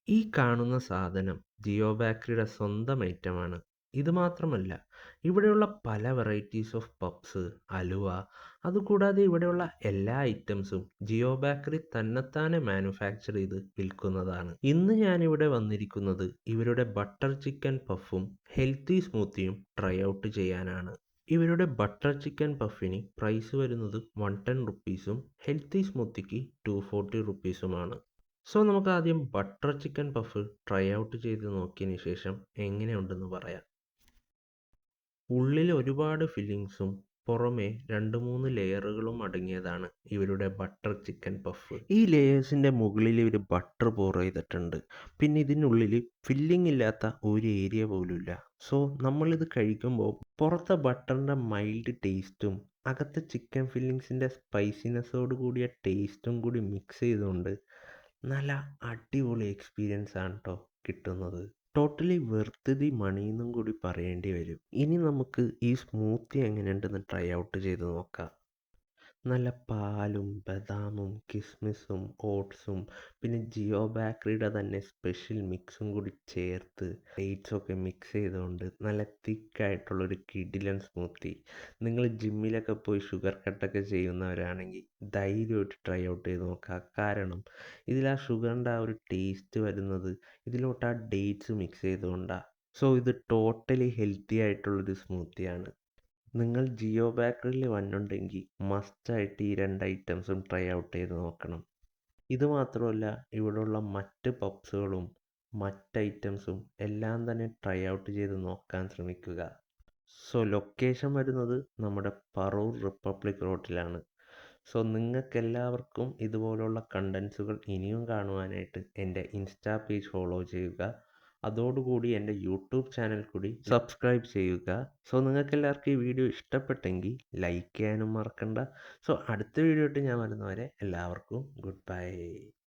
ഈ കാണുന്ന സാധനം ജിയോ ബേക്കറിയുടെ സ്വന്തം ഐറ്റമാണ്. ഇത് മാത്രമല്ല, ഇവിടെയുള്ള പല വെറൈറ്റീസ് ഓഫ് പപ്സ്, അലുവ, അതുകൂടാതെ ഇവിടെയുള്ള എല്ലാ ഐറ്റംസും ജിയോ ബേക്കറി തന്നെത്താനെ മാനുഫാക്ചർ ചെയ്ത് വിൽക്കുന്നതാണ്. ഇന്ന് ഞാനിവിടെ വന്നിരിക്കുന്നത് ഇവരുടെ ബട്ടർ ചിക്കൻ പഫും ഹെൽത്തി സ്മൂത്തിയും ട്രൈ ഔട്ട് ചെയ്യാനാണ്. ഇവരുടെ ബട്ടർ ചിക്കൻ പഫിന് പ്രൈസ് വരുന്നത് 110 റുപ്പീസും ഹെൽത്തി സ്മൂത്തിക്ക് 240 റുപ്പീസുമാണ്. സോ നമുക്ക് ആദ്യം butter chicken puff try out ചെയ്ത് നോക്കിയതിന് ശേഷം എങ്ങനെയുണ്ടെന്ന് പറയാം. ഉള്ളിൽ ഒരുപാട് ഫില്ലിങ്സും പുറമെ 2-3 ലെയറുകളും അടങ്ങിയതാണ് ഇവരുടെ ബട്ടർ ചിക്കൻ പഫ്. ഈ ലെയേഴ്സിൻ്റെ മുകളിൽ ഇവർ ബട്ടർ പോർ ചെയ്തിട്ടുണ്ട്. പിന്നെ ഇതിനുള്ളിൽ ഫില്ലിംഗ് ഇല്ലാത്ത ഒരു ഏരിയ പോലുമില്ല. സോ നമ്മളിത് കഴിക്കുമ്പോൾ പുറത്തെ ബട്ടറിൻ്റെ മൈൽഡ് ടേസ്റ്റും അകത്തെ ചിക്കൻ ഫില്ലിങ്സിൻ്റെ സ്പൈസിനെസ്സോട് കൂടിയ ടേസ്റ്റും കൂടി മിക്സ് ചെയ്തുകൊണ്ട് നല്ല അടിപൊളി എക്സ്പീരിയൻസ് ആണ് കേട്ടോ കിട്ടുന്നത്. ടോട്ടലി വെർത്ത് ദി മണി എന്നും കൂടി പറയേണ്ടി വരും. ഇനി നമുക്ക് ഈ സ്മൂത്തി എങ്ങനെയുണ്ടെന്ന് ട്രൈ ഔട്ട് ചെയ്ത് നോക്കാം. നല്ല പാലും ബദാമും കിസ്മിസും ഓട്സും പിന്നെ ജിയോ ബേക്കറിയുടെ തന്നെ സ്പെഷ്യൽ മിക്സും കൂടി ചേർത്ത് ഡേറ്റ്സൊക്കെ മിക്സ് ചെയ്തുകൊണ്ട് നല്ല തിക്കായിട്ടുള്ളൊരു കിടിലൻ സ്മൂത്തി. നിങ്ങൾ ജിമ്മിലൊക്കെ പോയി ഷുഗർ കട്ടൊക്കെ ചെയ്യുന്നവരാണെങ്കിൽ ധൈര്യമായിട്ട് ട്രൈ ഔട്ട് ചെയ്ത് നോക്കുക. കാരണം ഇതിൽ ആ ഷുഗറിൻ്റെ ആ ഒരു ടേസ്റ്റ് വരുന്നത് ഇതിലോട്ട് ആ ഡേറ്റ്സ് മിക്സ് ചെയ്തുകൊണ്ടാണ്. സോ ഇത് ടോട്ടലി ഹെൽത്തി ആയിട്ടുള്ളൊരു സ്മൂത്തിയാണ്. നിങ്ങൾ ജിയോ ബേക്കറിയിൽ വന്നിട്ടുണ്ടെങ്കിൽ മസ്റ്റായിട്ട് ഈ 2 ഐറ്റംസും ട്രൈ ഔട്ട് ചെയ്ത് നോക്കണം. ഇത് മാത്രമല്ല, ഇവിടെയുള്ള മറ്റ് പപ്സുകളും മറ്റ് ഐറ്റംസും എല്ലാം തന്നെ ട്രൈ ഔട്ട് ചെയ്ത് നോക്കാൻ ശ്രമിക്കുക. സോ ലൊക്കേഷൻ വരുന്നത് നമ്മുടെ പറൂർ റിപ്പബ്ലിക് റോഡിലാണ്. സോ നിങ്ങൾക്കെല്ലാവർക്കും ഇതുപോലുള്ള കണ്ടൻസുകൾ ഇനിയും കാണുവാനായിട്ട് എൻ്റെ ഇൻസ്റ്റാ പേജ് ഫോളോ ചെയ്യുക. അതോടുകൂടി എൻ്റെ യൂട്യൂബ് ചാനൽ കൂടി സബ്സ്ക്രൈബ് ചെയ്യുക. സോ നിങ്ങൾക്കെല്ലാവർക്കും ഈ വീഡിയോ ഇഷ്ടപ്പെട്ടെങ്കിൽ ലൈക്ക് ചെയ്യാനും മറക്കണ്ട. സോ അടുത്ത വീഡിയോ ആയിട്ട് ഞാൻ വരുന്നവരെ എല്ലാവർക്കും ഗുഡ് ബൈ.